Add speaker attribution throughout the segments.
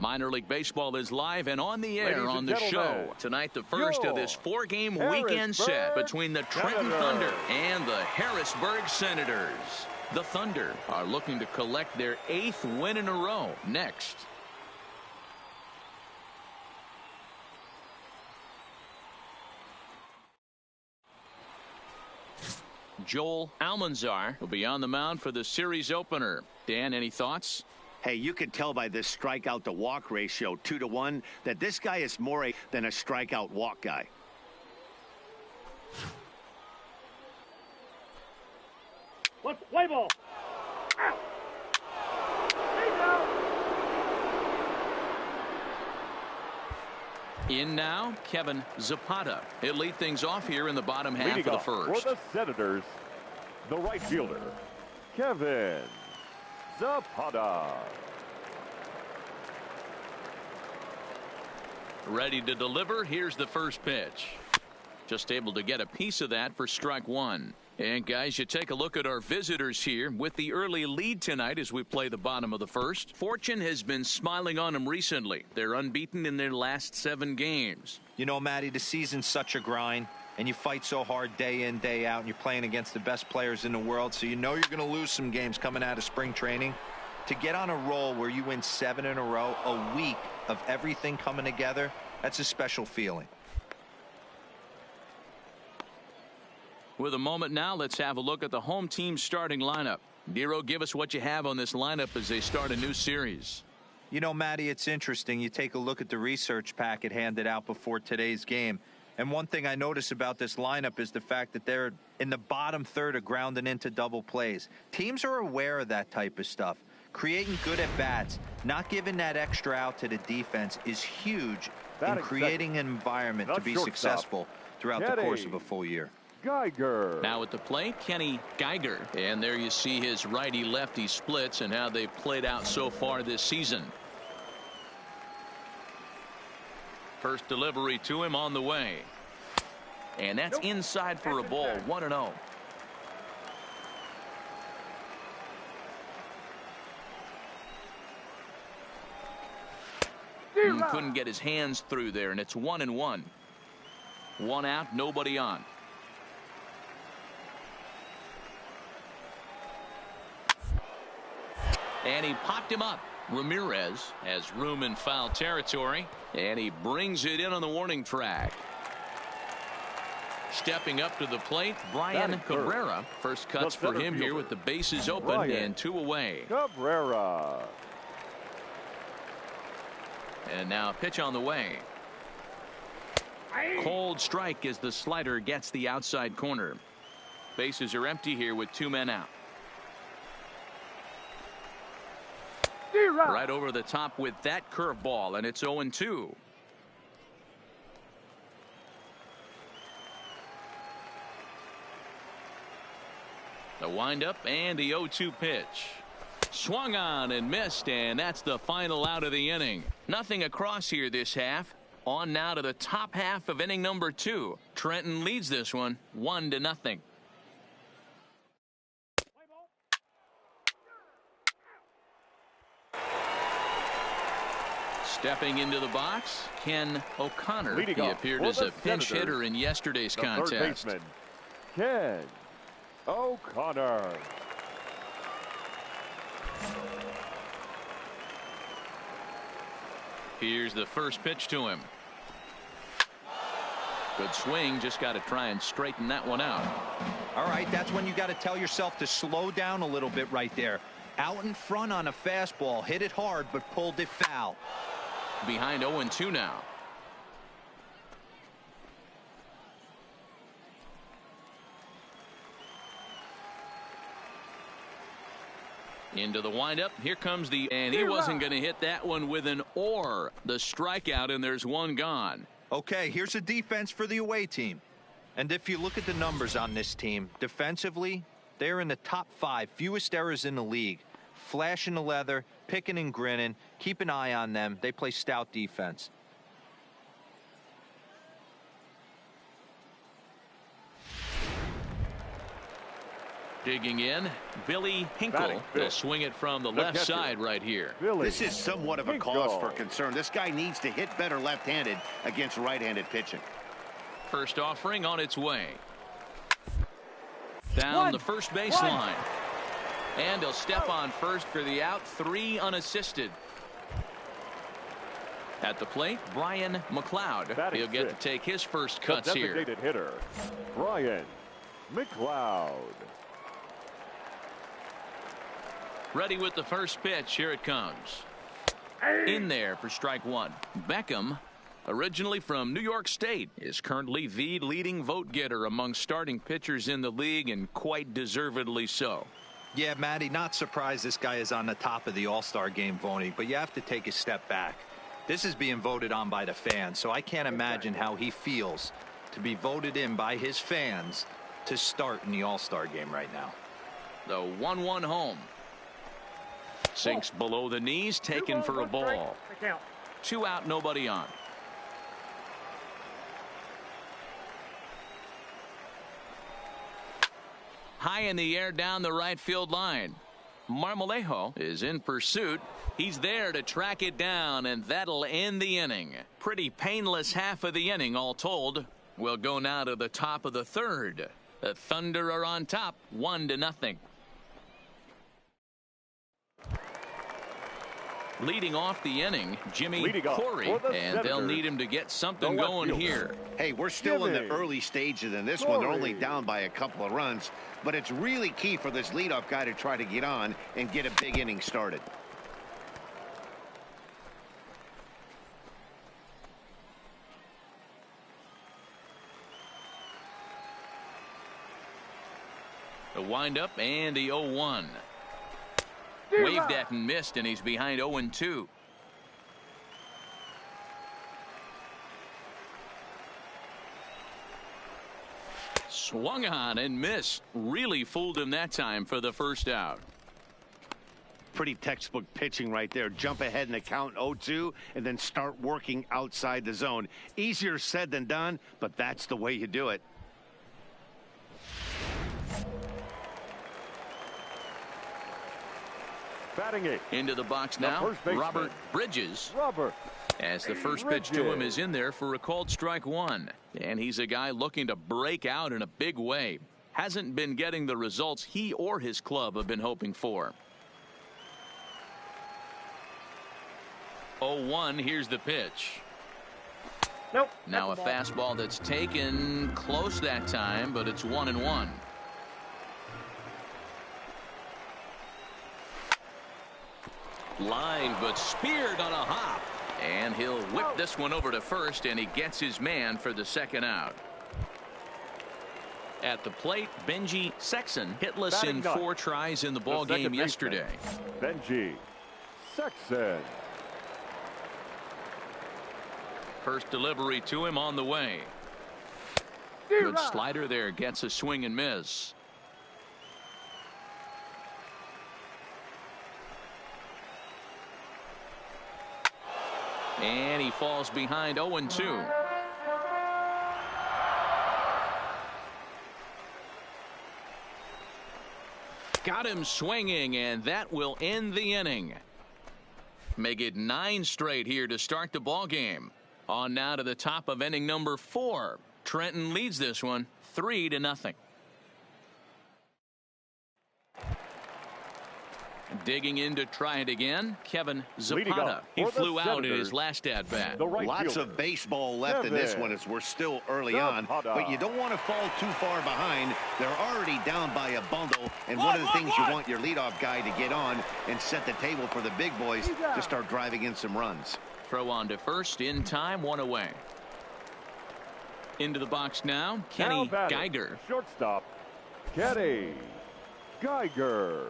Speaker 1: Minor League Baseball is live and on the air on the show. Tonight, the first of this four-game weekend set between the Trenton Thunder and the Harrisburg Senators. The Thunder are looking to collect their 8th win in a row next. Joel Almanzar will be on the mound for the series opener. Dan, any thoughts?
Speaker 2: Hey, you can tell by this strikeout to walk ratio 2-to-1 that this guy is more than a strikeout walk guy.
Speaker 3: Let's play ball.
Speaker 1: In now, Kevin Zapata. He'll lead things off here in the bottom half of the first.
Speaker 4: For the Senators, the right fielder, Kevin Zapata.
Speaker 1: Ready to deliver. Here's the first pitch. Just able to get a piece of that for strike one. And guys, you take a look at our visitors here with the early lead tonight as we play the bottom of the first. Fortune has been smiling on them recently. They're unbeaten in their last 7 games.
Speaker 5: You know, Matty, the season's such a grind, and you fight so hard day in, day out, and you're playing against the best players in the world, so you know you're going to lose some games coming out of spring training. To get on a roll where you win 7 in a row, a week of everything coming together, that's a special feeling.
Speaker 1: With a moment now, let's have a look at the home team's starting lineup. Dero, give us what you have on this lineup as they start a new series.
Speaker 5: You know, Matty, it's interesting. You take a look at the research packet handed out before today's game. And one thing I notice about this lineup is the fact that they're in the bottom third of grounding into double plays. Teams are aware of that type of stuff. Creating good at-bats, not giving that extra out to the defense is huge in creating an environment to be successful throughout the course of a full year.
Speaker 4: Geiger.
Speaker 1: Now at the plate, Kenny Geiger. And there you see his righty-lefty splits and how they've played out so far this season. First delivery to him on the way. And that's inside for a ball, 1-0. Couldn't get his hands through there, and it's 1-1. 1 out, nobody on. And he popped him up. Ramirez has room in foul territory, and he brings it in on the warning track. Stepping up to the plate, Brian Cabrera. First cuts for him here with the bases open and 2 away.
Speaker 4: Cabrera.
Speaker 1: And now a pitch on the way. Cold strike as the slider gets the outside corner. Bases are empty here with 2 men out. Right over the top with that curveball, and it's 0-2. The windup and the 0-2 pitch. Swung on and missed, and that's the final out of the inning. Nothing across here this half. On now to the top half of inning number 2. Trenton leads this one 1-0. Stepping into the box, Ken O'Connor. He appeared as a pinch hitter in yesterday's contest.
Speaker 4: Third baseman, Ken O'Connor.
Speaker 1: Here's the first pitch to him. Good swing, just got to try and straighten that one out.
Speaker 5: All right, that's when you got to tell yourself to slow down a little bit right there. Out in front on a fastball, hit it hard, but pulled it foul.
Speaker 1: Behind 0-2 now. Into the windup. Here comes and he wasn't going to hit that one with an or. The strikeout, and there's one gone.
Speaker 5: Okay, here's a defense for the away team. And if you look at the numbers on this team, defensively, they're in the top 5 fewest errors in the league. Flashing the leather, picking and grinning. Keep an eye on them. They play stout defense.
Speaker 1: Digging in, Billy Hinkle.
Speaker 4: Batting
Speaker 1: He'll
Speaker 4: fifth,
Speaker 1: swing it from the
Speaker 4: the
Speaker 1: left
Speaker 4: catcher,
Speaker 1: side right here.
Speaker 4: Billy
Speaker 2: This is somewhat of a
Speaker 4: Hinkle.
Speaker 2: cause for concern. This guy needs to hit better left-handed against right-handed pitching.
Speaker 1: First offering on its way. Down the first baseline. And he'll step on first for the out. 3 unassisted. At the plate, Brian McLeod.
Speaker 4: Batting
Speaker 1: He'll get
Speaker 4: sixth,
Speaker 1: to take his first
Speaker 4: the
Speaker 1: cuts here.
Speaker 4: designated hitter, Brian McLeod.
Speaker 1: Ready with the first pitch. Here it comes. In there for strike 1. Beckham, originally from New York State, is currently the leading vote getter among starting pitchers in the league, and quite deservedly so.
Speaker 5: Yeah, Matty, not surprised this guy is on the top of the All-Star game voting, but you have to take a step back. This is being voted on by the fans, so I can't imagine how he feels to be voted in by his fans to start in the All-Star game right now.
Speaker 1: The 1-1 home. Sinks below the knees, taken for a ball. 2 out, nobody on. High in the air down the right field line. Marmolejo is in pursuit. He's there to track it down, and that'll end the inning. Pretty painless half of the inning, all told. We'll go now to the top of the third. The Thunder are on top, 1-0. Leading off the inning, Jimmy Corey, and they'll need him to get something going here.
Speaker 2: Hey, we're still in the early stages in this one. They're only down by a couple of runs, but it's really key for this leadoff guy to try to get on and get a big inning started.
Speaker 1: The windup and the 0-1. Waved at and missed, and he's behind 0-2. Swung on and missed. Really fooled him that time for the first out.
Speaker 2: Pretty textbook pitching right there. Jump ahead in the count 0-2 and then start working outside the zone. Easier said than done, but that's the way you do it.
Speaker 4: Batting 8.
Speaker 1: Into the box now, Robert Bridges. As the first pitch to him is in there for a called strike 1. And he's a guy looking to break out in a big way. Hasn't been getting the results he or his club have been hoping for. 0-1, here's the pitch.
Speaker 3: Nope.
Speaker 1: Now a fastball that's taken close that time, but it's 1-1. Line, but speared on a hop. And he'll whip this one over to first, and he gets his man for the second out. At the plate, Benji Sexton, hitless in 4 tries in the ball game yesterday.
Speaker 4: Benji Sexton.
Speaker 1: First delivery to him on the way. Good slider there, gets a swing and miss. And he falls behind 0-2. Got him swinging, and that will end the inning. Make it 9 straight here to start the ball game. On now to the top of inning number 4. Trenton leads this one 3-0. Digging in to try it again, Kevin Zapata. He flew out in his last at bat.
Speaker 2: Lots of baseball left in this one as we're still early on, but you don't want to fall too far behind. They're already down by a bundle, and one of the things you want your leadoff guy to get on and set the table for the big boys to start driving in some runs.
Speaker 1: Throw on to first in time, 1 away. Into the box now, Kenny Geiger.
Speaker 4: Shortstop, Kenny Geiger.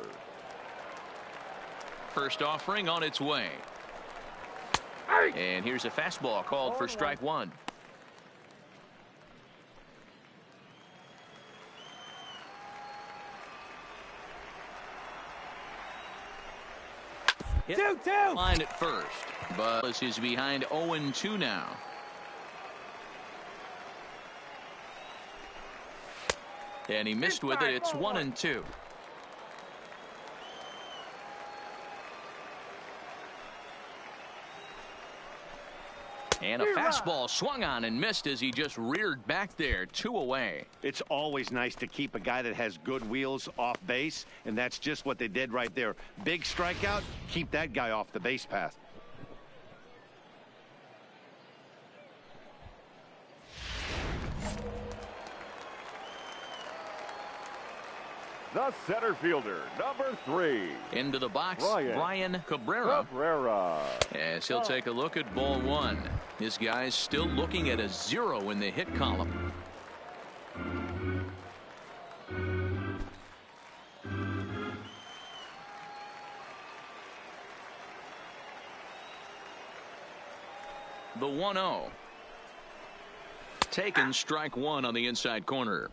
Speaker 1: First offering on its way. And here's a fastball called for strike 1. Hit 2-2. Line at first, but is behind 0-2 now. And he missed with it. It's 1-2. And a fastball swung on and missed as he just reared back there. 2 away.
Speaker 2: It's always nice to keep a guy that has good wheels off base, and that's just what they did right there. Big strikeout, keep that guy off the base path.
Speaker 4: The center fielder, number 3.
Speaker 1: Into the box, Brian
Speaker 4: Cabrera.
Speaker 1: As he'll take a look at ball 1. This guy's still looking at a 0 in the hit column. The 1-0. Taken strike 1 on the inside corner.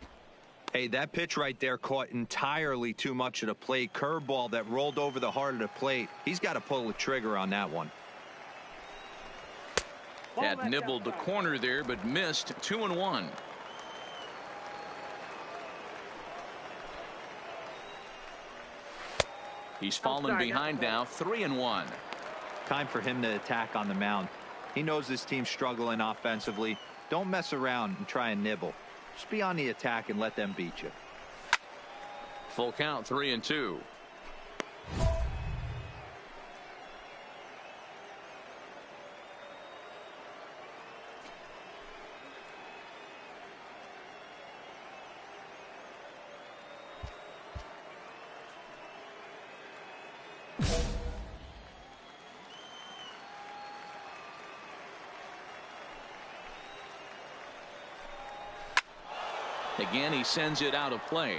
Speaker 5: Hey, that pitch right there caught entirely too much of the plate. Curveball that rolled over the heart of the plate. He's got to pull the trigger on that one.
Speaker 1: Had nibbled the corner there, but missed. 2-1. He's fallen behind now. 3-1.
Speaker 5: Time for him to attack on the mound. He knows this team's struggling offensively. Don't mess around and try and nibble. Just be on the attack and let them beat you.
Speaker 1: Full count, 3-2. Again, he sends it out of play.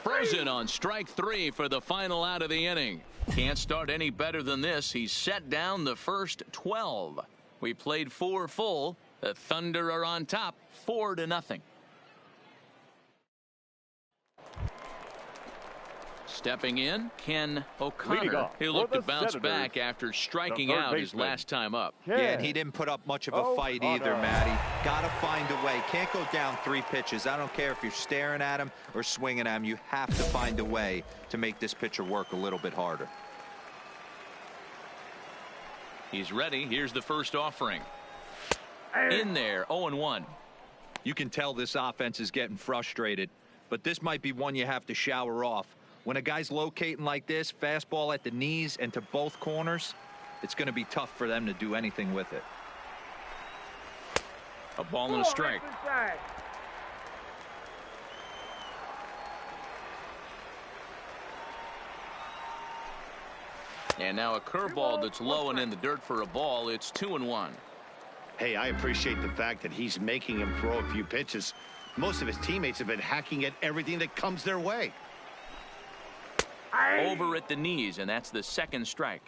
Speaker 1: Frozen on strike 3 for the final out of the inning. Can't start any better than this. He's set down the first 12. We played 4 full. The Thunder are on top, 4-0. Stepping in, Ken O'Connor. He'll look to bounce back after striking out his last time up.
Speaker 5: Yeah, and he didn't put up much of a fight either, Matty. Got to find a way. Can't go down 3 pitches. I don't care if you're staring at him or swinging at him. You have to find a way to make this pitcher work a little bit harder.
Speaker 1: He's ready. Here's the first offering. In there, 0-1.
Speaker 5: You can tell this offense is getting frustrated, but this might be one you have to shower off. When a guy's locating like this, fastball at the knees and to both corners, it's going to be tough for them to do anything with it.
Speaker 1: A ball and a strike. And now a curveball that's low and in the dirt for a ball. It's 2-1.
Speaker 2: Hey, I appreciate the fact that he's making him throw a few pitches. Most of his teammates have been hacking at everything that comes their way.
Speaker 1: Over at the knees, and that's the second strike.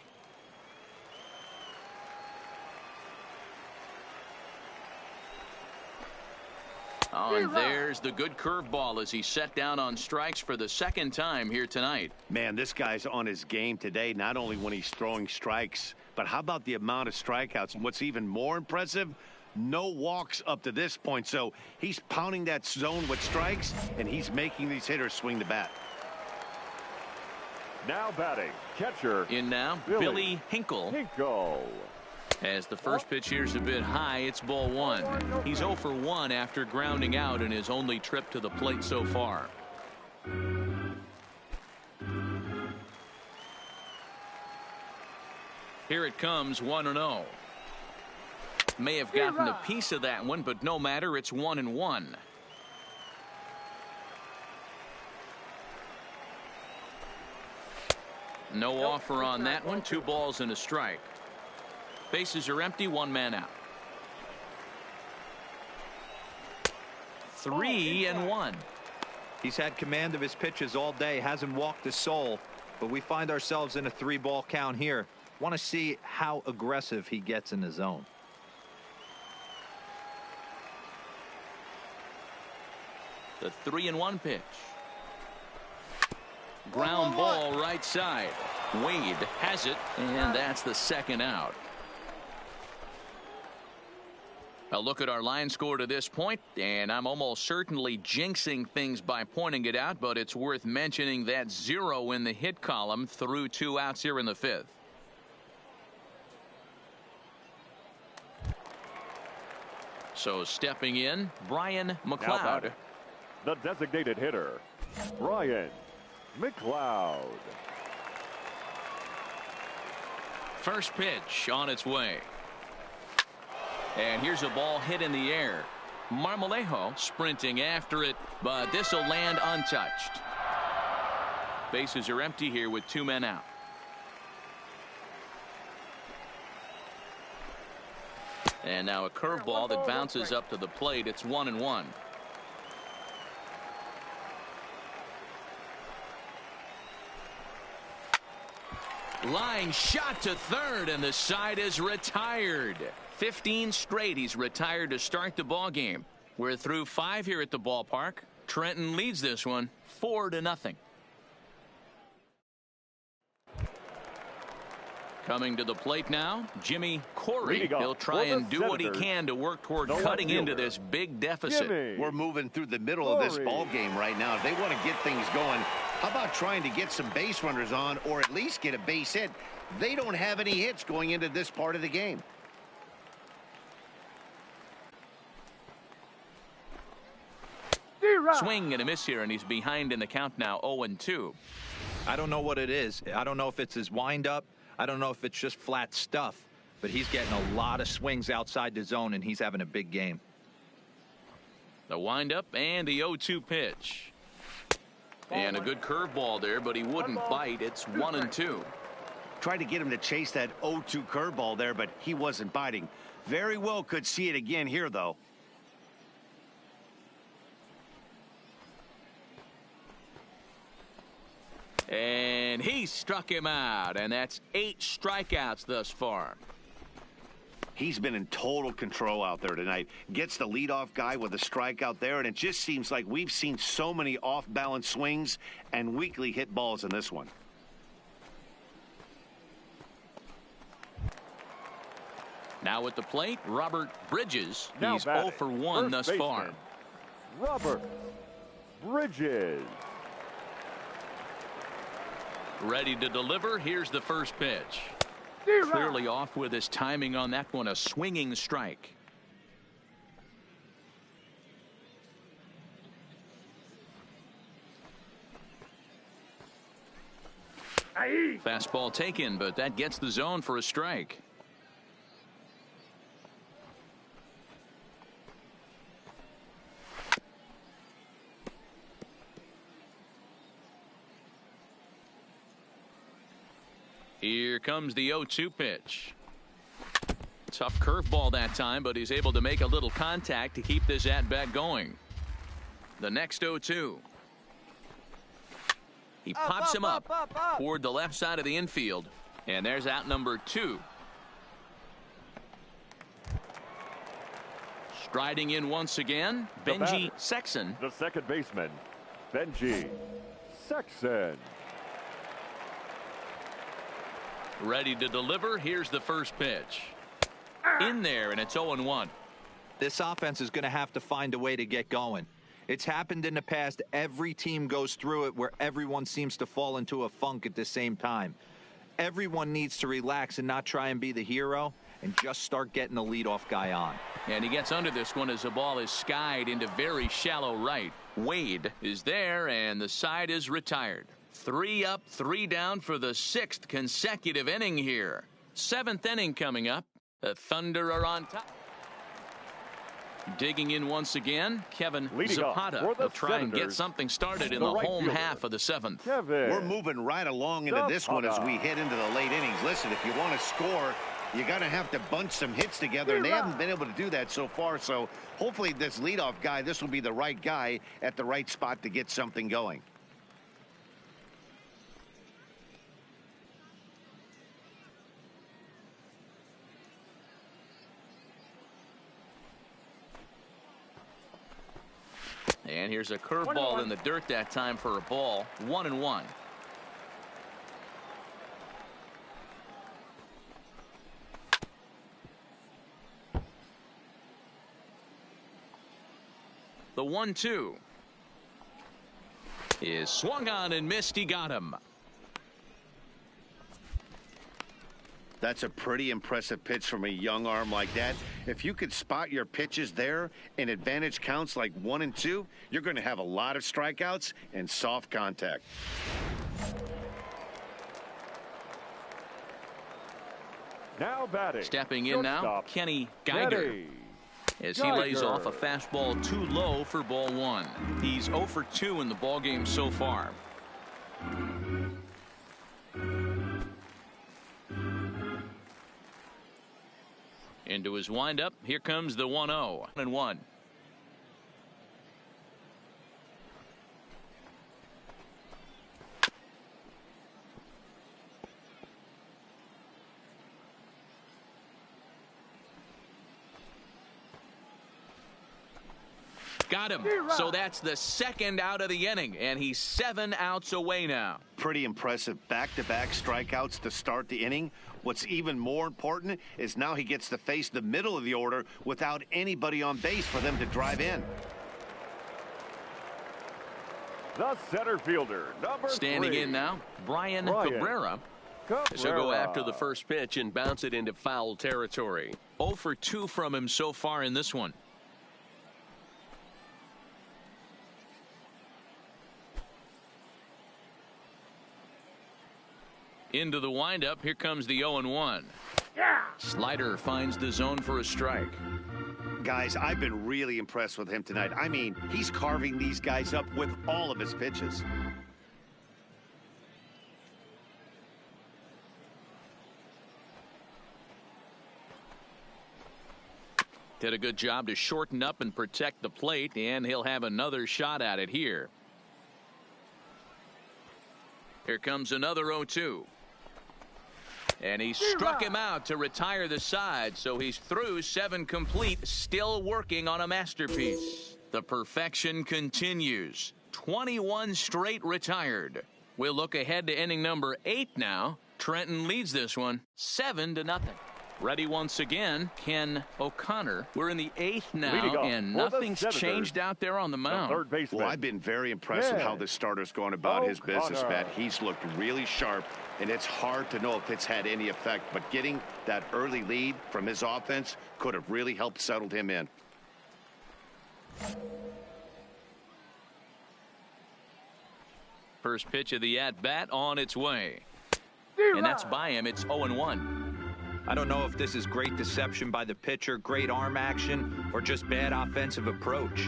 Speaker 1: Oh, and there's the good curveball as he set down on strikes for the second time here tonight.
Speaker 2: Man, this guy's on his game today, not only when he's throwing strikes, but how about the amount of strikeouts? And what's even more impressive, no walks up to this point. So he's pounding that zone with strikes, and he's making these hitters swing the bat.
Speaker 4: Now batting, catcher.
Speaker 1: In now, Billy Hinkle. As the first pitch here's a bit high, it's ball 1. He's 0 for 1 after grounding out in his only trip to the plate so far. Here it comes, 1-0. May have gotten a piece of that one, but no matter, it's 1-1. No offer on that one. 2 balls and a strike. Bases are empty. 1 man out. 3-1.
Speaker 5: He's had command of his pitches all day. Hasn't walked a soul. But we find ourselves in a 3-ball count here. Want to see how aggressive he gets in the zone.
Speaker 1: The 3-1 pitch. Ground ball right side. Wade has it, and that's the second out. A look at our line score to this point, and I'm almost certainly jinxing things by pointing it out, but it's worth mentioning that 0 in the hit column through 2 outs here in the 5th. So stepping in, Brian McLeod.
Speaker 4: The designated hitter, Brian McLeod.
Speaker 1: First pitch on its way. And here's a ball hit in the air. Marmolejo sprinting after it, but this will land untouched. Bases are empty here with 2 men out. And now a curveball that bounces up to the plate. It's 1-1. Line shot to third, and the side is retired. 15 straight he's retired to start the ball game. We're through 5 here at the ballpark. Trenton leads this one 4-0. Coming to the plate now, Jimmy Corey. He'll try and do what he can to work toward cutting into this big deficit.
Speaker 2: We're moving through the middle of this ball game right now. If they want to get things going, how about trying to get some base runners on, or at least get a base hit? They don't have any hits going into this part of the game.
Speaker 1: Swing and a miss here, and he's behind in the count now, 0-2.
Speaker 5: I don't know what it is. I don't know if it's his windup. I don't know if it's just flat stuff, but he's getting a lot of swings outside the zone, and he's having a big game.
Speaker 1: The windup and the 0-2 pitch. And a good curveball there, but he wouldn't bite. It's 1-2.
Speaker 2: Tried to get him to chase that 0-2 curveball there, but he wasn't biting. Very well could see it again here, though.
Speaker 1: And he struck him out, and that's 8 strikeouts thus far.
Speaker 2: He's been in total control out there tonight. Gets the leadoff guy with a strikeout there, and it just seems like we've seen so many off-balance swings and weakly hit balls in this one.
Speaker 1: Now at the plate, Robert Bridges.
Speaker 4: Now
Speaker 1: He's
Speaker 4: batting,
Speaker 1: 0 for 1 thus far.
Speaker 4: Robert Bridges.
Speaker 1: Ready to deliver. Here's the first pitch. Clearly off with his timing on that one. A swinging strike. Fastball taken, but that gets the zone for a strike. Here comes the 0-2 pitch. Tough curveball that time, but he's able to make a little contact to keep this at-bat going. The next 0-2. He pops him up toward the left side of the infield. And there's out number 2. Striding in once again, Benji Sexton.
Speaker 4: The second baseman, Benji Sexton.
Speaker 1: Ready to deliver. Here's the first pitch. In there, and it's 0-1.
Speaker 5: This offense is going to have to find a way to get going. It's happened in the past. Every team goes through it where everyone seems to fall into a funk at the same time. Everyone needs to relax and not try and be the hero and just start getting the leadoff guy on.
Speaker 1: And he gets under this one as the ball is skied into very shallow right. Wade is there, and the side is retired. 3 up, 3 down for the 6th consecutive inning here. 7th inning coming up. The Thunder are on top. Digging in once again, Kevin Zapata will try and get something started in the home half of the 7th.
Speaker 2: We're moving right along into this one as we head into the late innings. Listen, if you want to score, you're going to have to bunch some hits together, and they haven't been able to do that so far. So hopefully this leadoff guy, this will be the right guy at the right spot to get something going.
Speaker 1: And here's a curveball in the dirt that time for a ball. 1-1. The 1-2 is swung on and missed. He got him.
Speaker 2: That's a pretty impressive pitch from a young arm like that. If you could spot your pitches there in advantage counts like 1 and 2, you're going to have a lot of strikeouts and soft contact.
Speaker 4: Now batting.
Speaker 1: Stepping in now,
Speaker 4: Shortstop,
Speaker 1: Kenny Geiger.
Speaker 4: Ready.
Speaker 1: As he lays off a fastball too low for ball 1. He's 0 for 2 in the ballgame so far. Into his windup. Here comes the 1-0 and 1. Got him. So that's the second out of the inning, and he's 7 outs away now.
Speaker 2: Pretty impressive back-to-back strikeouts to start the inning. What's even more important is now he gets to face the middle of the order without anybody on base for them to drive in.
Speaker 4: The center fielder, number
Speaker 1: Standing
Speaker 4: 3.
Speaker 1: in now, Brian
Speaker 4: Brian
Speaker 1: Cabrera. So go after the first pitch and bounce it into foul territory. 0 for 2 from him so far in this one. Into the windup. Here comes the 0-1. Yeah. Slider finds the zone for a strike.
Speaker 2: Guys, I've been really impressed with him tonight. I mean, he's carving these guys up with all of his pitches.
Speaker 1: Did a good job to shorten up and protect the plate, and he'll have another shot at it here. Here comes another 0-2. And he struck him out to retire the side, so he's through 7 complete, still working on a masterpiece. The perfection continues. 21 straight retired. We'll look ahead to inning number 8 now. Trenton leads this one 7-0. Ready once again, Ken O'Connor. We're in the 8th now, and nothing's changed out there on the mound.
Speaker 2: Well, I've been very impressed with how the starter's going about his business, Matt. He's looked really sharp, and it's hard to know if it's had any effect, but getting that early lead from his offense could have really helped settle him in.
Speaker 1: First pitch of the at-bat on its way. And that's by him. It's 0-1.
Speaker 5: I don't know if this is great deception by the pitcher, great arm action, or just bad offensive approach.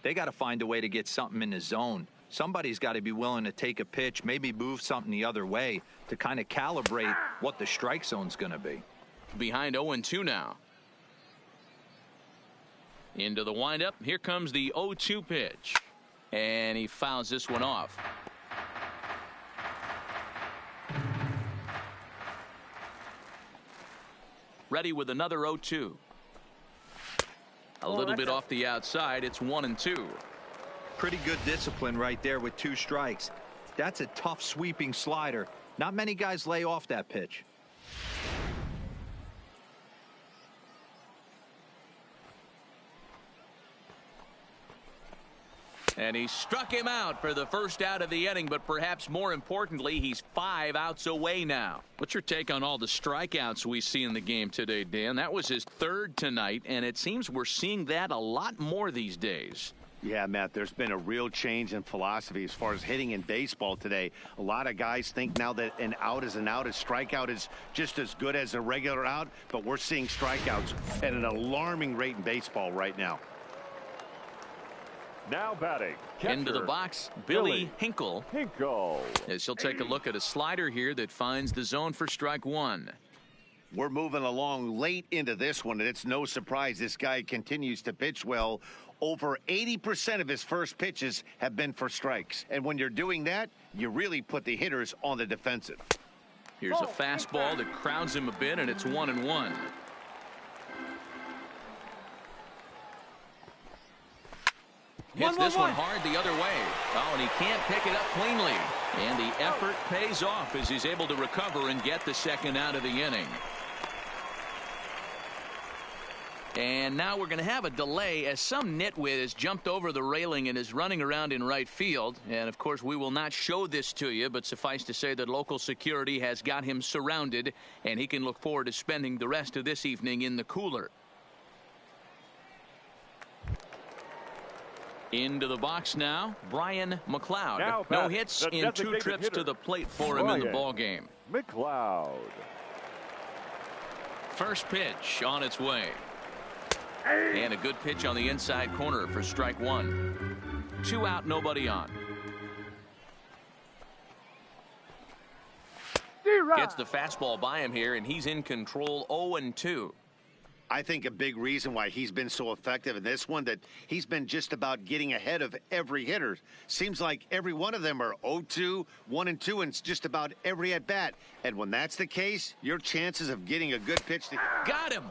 Speaker 5: They got to find a way to get something in the zone. Somebody's got to be willing to take a pitch, maybe move something the other way to kind of calibrate what the strike zone's going to be.
Speaker 1: Behind 0-2 now. Into the windup. Here comes the 0-2 pitch. And he fouls this one off. Ready with another 0-2. A little bit off the outside. It's 1-2.
Speaker 5: Pretty good discipline right there with 2 strikes. That's a tough sweeping slider. Not many guys lay off that pitch.
Speaker 1: And he struck him out for the first out of the inning, but perhaps more importantly, he's 5 outs away now. What's your take on all the strikeouts we see in the game today, Dan? That was his 3rd tonight, and it seems we're seeing that a lot more these days.
Speaker 2: Yeah, Matt, there's been a real change in philosophy as far as hitting in baseball today. A lot of guys think now that an out is an out, a strikeout is just as good as a regular out, but we're seeing strikeouts at an alarming rate in baseball right now.
Speaker 4: Now batting. Catcher,
Speaker 1: into the box, Billy Hinkle. As he'll take a look at a slider here that finds the zone for strike 1.
Speaker 2: We're moving along late into this one, and it's no surprise this guy continues to pitch well. Over 80% of his first pitches have been for strikes. And when you're doing that, you really put the hitters on the defensive.
Speaker 1: Here's a fastball that crowds him a bit, and it's 1-1. Hits this one hard the other way. Oh, and he can't pick it up cleanly. And the effort pays off as he's able to recover and get the second out of the inning. And now we're going to have a delay as some nitwit has jumped over the railing and is running around in right field. And, of course, we will not show this to you, but suffice to say that local security has got him surrounded, and he can look forward to spending the rest of this evening in the cooler. Into the box now, Brian McLeod. No hits in 2 trips to the plate for him in the ball game.
Speaker 4: McLeod.
Speaker 1: First pitch on its way. And a good pitch on the inside corner for strike 1. 2 out, nobody on. Gets the fastball by him here, and he's in control 0-2.
Speaker 2: I think a big reason why he's been so effective in this one that he's been just about getting ahead of every hitter. Seems like every one of them are 0-2, 1-2, and it's just about every at-bat. And when that's the case, your chances of getting a good pitch to...
Speaker 1: Got him!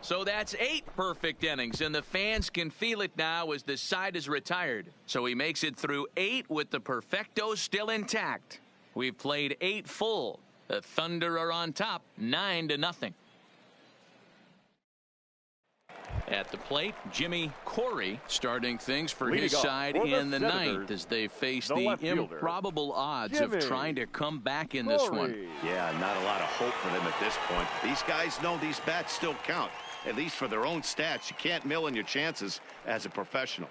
Speaker 1: So that's 8 perfect innings, and the fans can feel it now as the side is retired. So he makes it through 8 with the perfecto still intact. We've played 8 full. The Thunder are on top, 9-0. At the plate, Jimmy Corey starting things for his side in the 9th as they face the improbable odds of trying to come back in this one.
Speaker 2: Yeah, not a lot of hope for them at this point. These guys know these bats still count, at least for their own stats. You can't mill in your chances as a professional.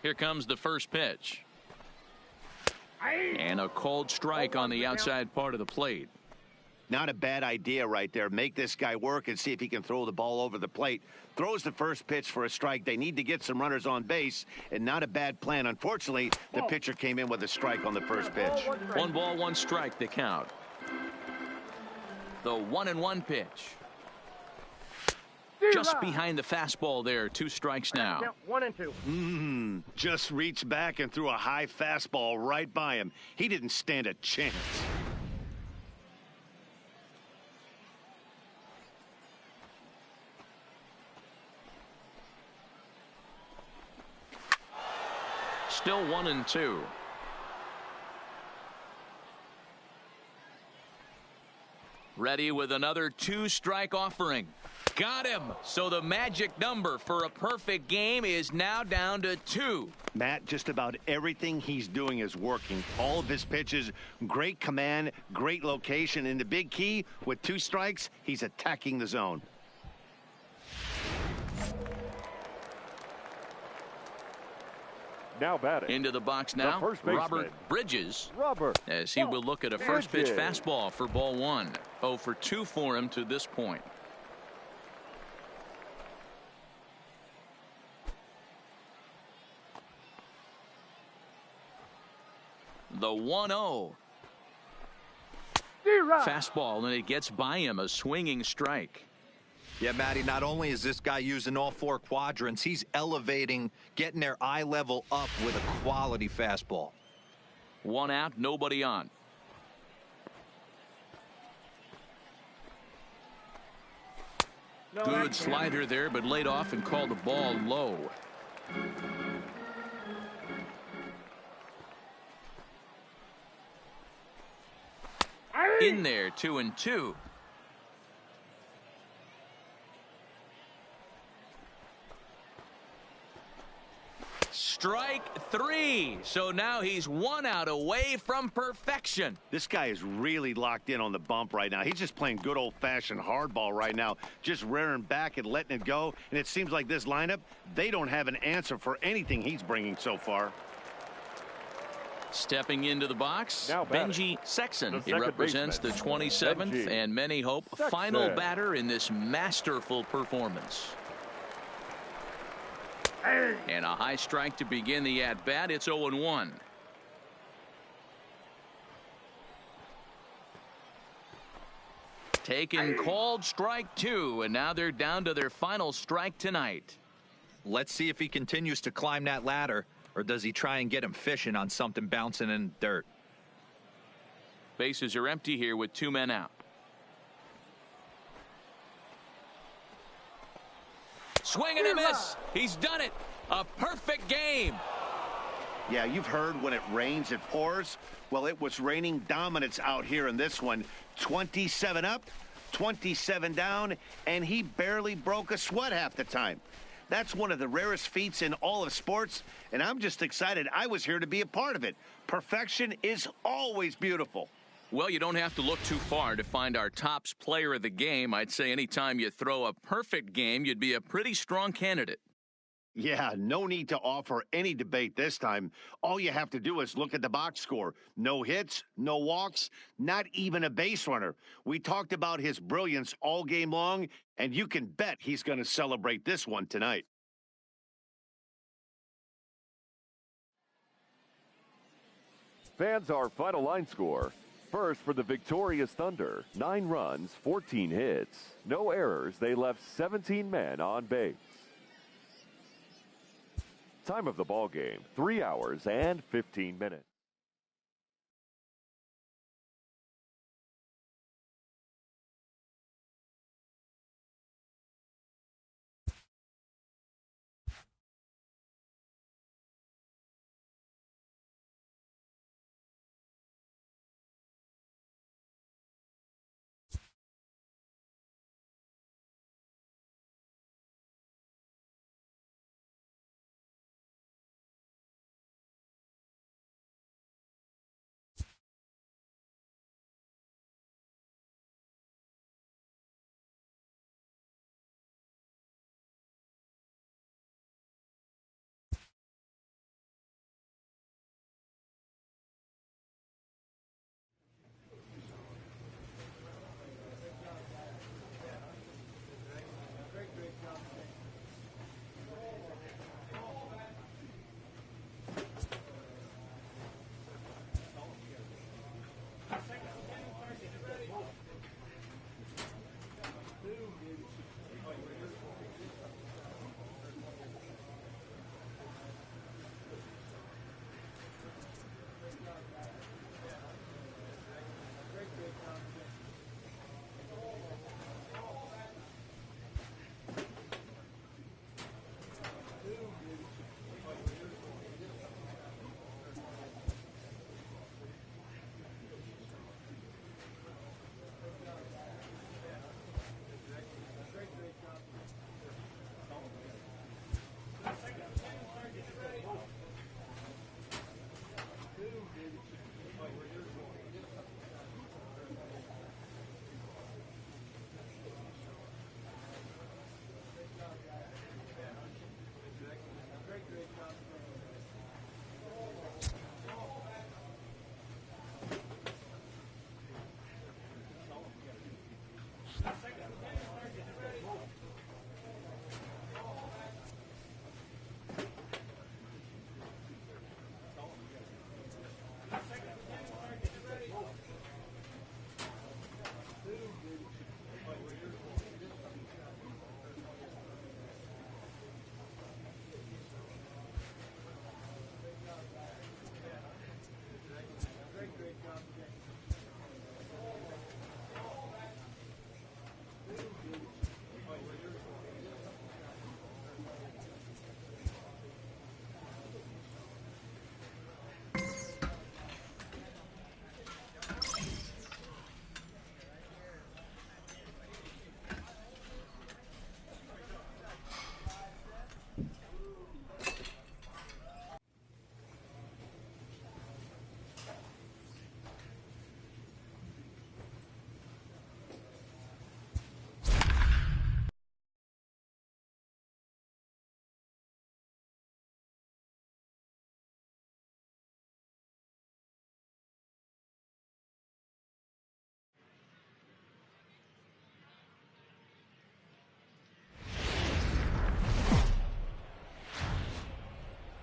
Speaker 1: Here comes the first pitch. And a cold strike on the outside part of the plate.
Speaker 2: Not a bad idea right there. Make this guy work and see if he can throw the ball over the plate. Throws the first pitch for a strike. They need to get some runners on base, and not a bad plan. Unfortunately, the pitcher came in with a strike on the first pitch.
Speaker 1: 1 ball, 1 strike, the count. The 1-1 pitch. Just behind the fastball there. 2 strikes now.
Speaker 3: 1-2.
Speaker 2: Just reached back and threw a high fastball right by him. He didn't stand a chance.
Speaker 1: Still 1-2. Ready with another 2-strike offering. Got him. So the magic number for a perfect game is now down to 2.
Speaker 2: Matt, just about everything he's doing is working. All of his pitches, great command, great location. And the big key, with 2 strikes, he's attacking the zone.
Speaker 4: Now batting.
Speaker 1: Into the box now, Robert Bridges. As he will look at a first pitch fastball for ball 1. 0 for 2 for him to this point. The 1-0. Fastball, and it gets by him, a swinging strike.
Speaker 5: Yeah, Matty, not only is this guy using all 4 quadrants, he's elevating, getting their eye level up with a quality fastball.
Speaker 1: 1 out, nobody on. Good slider there, but laid off and called the ball low. In there, 2-2. Strike 3. So now he's 1 out away from perfection.
Speaker 2: This guy is really locked in on the bump right now. He's just playing good old-fashioned hardball right now, just rearing back and letting it go. And it seems like this lineup, they don't have an answer for anything he's bringing so far.
Speaker 1: Stepping into the box, Benji Sexton. He represents the 27th and many hope final batter in this masterful performance. And a high strike to begin the at-bat. It's 0-1. Taken called strike 2, and now they're down to their final strike tonight.
Speaker 5: Let's see if he continues to climb that ladder. Or does he try and get him fishing on something bouncing in the dirt?
Speaker 1: Bases are empty here with 2 men out. Swing and a miss. He's done it. A perfect game.
Speaker 2: Yeah, you've heard when it rains, it pours. Well, it was raining dominance out here in this one. 27 up, 27 down, and he barely broke a sweat half the time. That's one of the rarest feats in all of sports, and I'm just excited I was here to be a part of it. Perfection is always beautiful.
Speaker 1: Well, you don't have to look too far to find our tops player of the game. I'd say anytime you throw a perfect game, you'd be a pretty strong candidate.
Speaker 2: Yeah, no need to offer any debate this time. All you have to do is look at the box score. No hits, no walks, not even a base runner. We talked about his brilliance all game long, and you can bet he's going to celebrate this one tonight.
Speaker 4: Fans, our final line score. First for the victorious Thunder, 9 runs, 14 hits. No errors. They left 17 men on base. Time of the ball game, 3 hours and 15 minutes.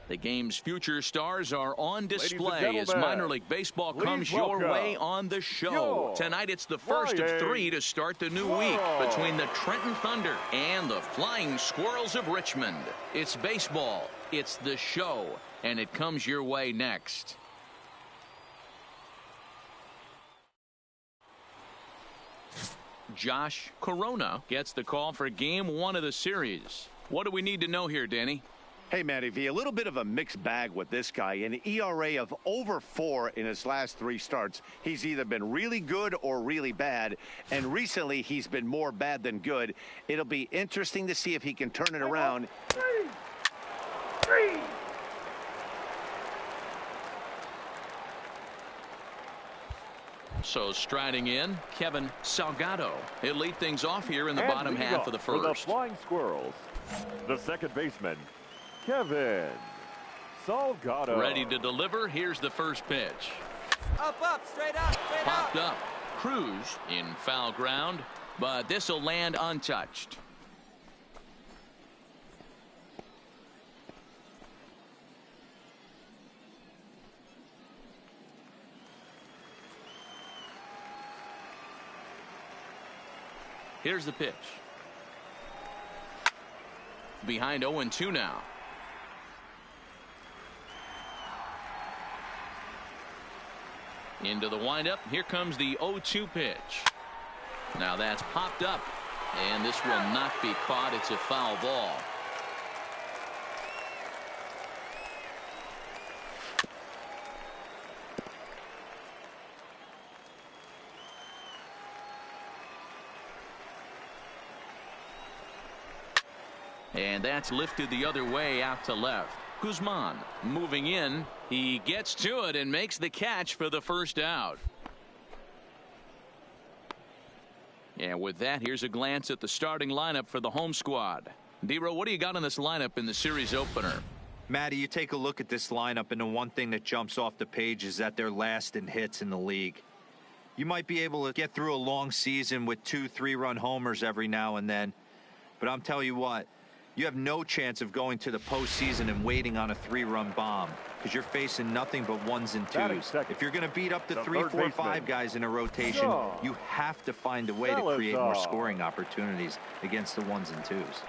Speaker 1: The game's future stars are on display as
Speaker 4: gentlemen,
Speaker 1: minor league baseball comes your
Speaker 4: welcome
Speaker 1: way on the show. Tonight it's the first of 3 to start the new week between the Trenton Thunder and the Flying Squirrels of Richmond. It's baseball, it's the show, and it comes your way next. Josh Corona gets the call for game 1 of the series. What do we need to know here, Danny?
Speaker 2: Hey, Matty V, a little bit of a mixed bag with this guy. An ERA of over 4 in his last 3 starts. He's either been really good or really bad, and recently he's been more bad than good. It'll be interesting to see if he can turn it around.
Speaker 3: Three.
Speaker 1: So striding in, Kevin Salgado. He'll lead things off here in the
Speaker 4: And
Speaker 1: bottom half of the
Speaker 4: for the
Speaker 1: first.
Speaker 4: Flying Squirrels, the second baseman, Kevin Salgado.
Speaker 1: Ready to deliver. Here's the first pitch.
Speaker 6: Up, straight up.
Speaker 1: Popped up. Cruz in foul ground, but this will land untouched. Here's the pitch. Behind 0-2 now. Into the windup. Here comes the 0-2 pitch. Now that's popped up, and this will not be caught. It's a foul ball. And that's lifted the other way out to left. Guzman moving in. He gets to it and makes the catch for the first out. And with that, here's a glance at the starting lineup for the home squad. Dero, what do you got in this lineup in the series opener?
Speaker 5: Matty, you take a look at this lineup, and the one thing that jumps off the page is that they're last in hits in the league. You might be able to get through a long season with 2-3-run homers every now and then, but I'm telling you what, you have no chance of going to the postseason and waiting on a 3-run bomb because you're facing nothing but 1s and 2s. If you're going to beat up the 3, 4, 5 guys in a rotation, you have to find a way to create more scoring opportunities against the 1s and 2s.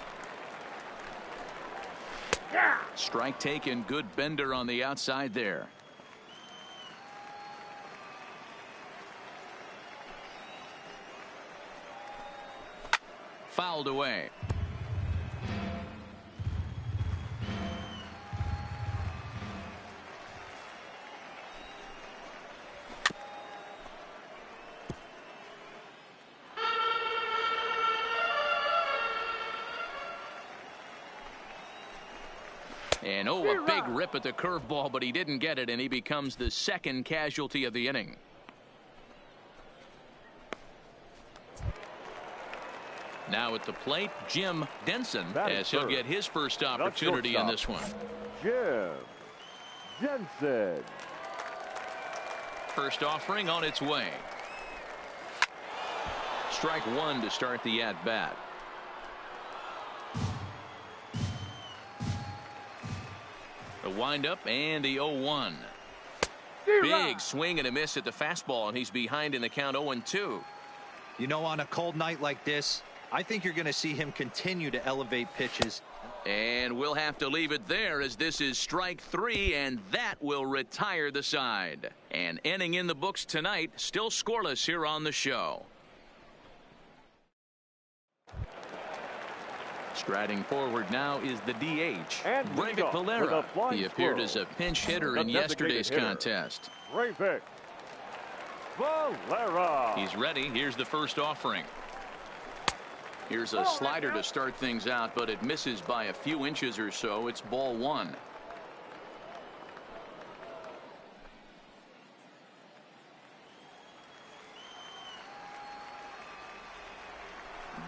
Speaker 1: Strike taken. Good bender on the outside there. Fouled away. And a big rip at the curveball, but he didn't get it, and he becomes the second casualty of the inning. Now at the plate, Jim Denson, as he'll get his first opportunity in this one.
Speaker 4: Jim Denson.
Speaker 1: First offering on its way. Strike one to start the at-bat. The windup and the 0-1. Big swing and a miss at the fastball, and he's behind in the count 0-2.
Speaker 5: You know, on a cold night like this, I think you're going to see him continue to elevate pitches.
Speaker 1: And we'll have to leave it there as this is strike 3, and that will retire the side. And inning in the books tonight, still scoreless here on the show. Striding forward now is the DH, Breyvic Valera. He appeared as a pinch hitter in yesterday's contest.
Speaker 4: Breyvic Valera.
Speaker 1: He's ready. Here's the first offering. Here's a slider to start things out, but it misses by a few inches or so. It's ball 1.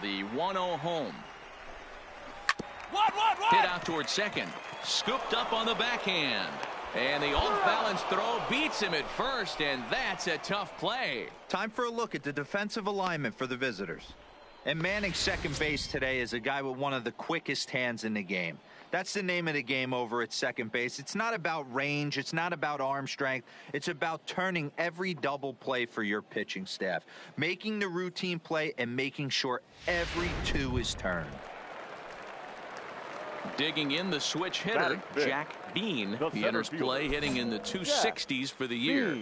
Speaker 1: The 1-0 home. Hit out towards second. Scooped up on the backhand. And the off-balance throw beats him at first, and that's a tough play.
Speaker 5: Time for a look at the defensive alignment for the visitors. And manning second base today is a guy with one of the quickest hands in the game. That's the name of the game over at second base. It's not about range. It's not about arm strength. It's about turning every double play for your pitching staff, making the routine play and making sure every 2 is turned.
Speaker 1: Digging in the switch hitter, Jack Bean. He enters play hitting in the 260s for the year.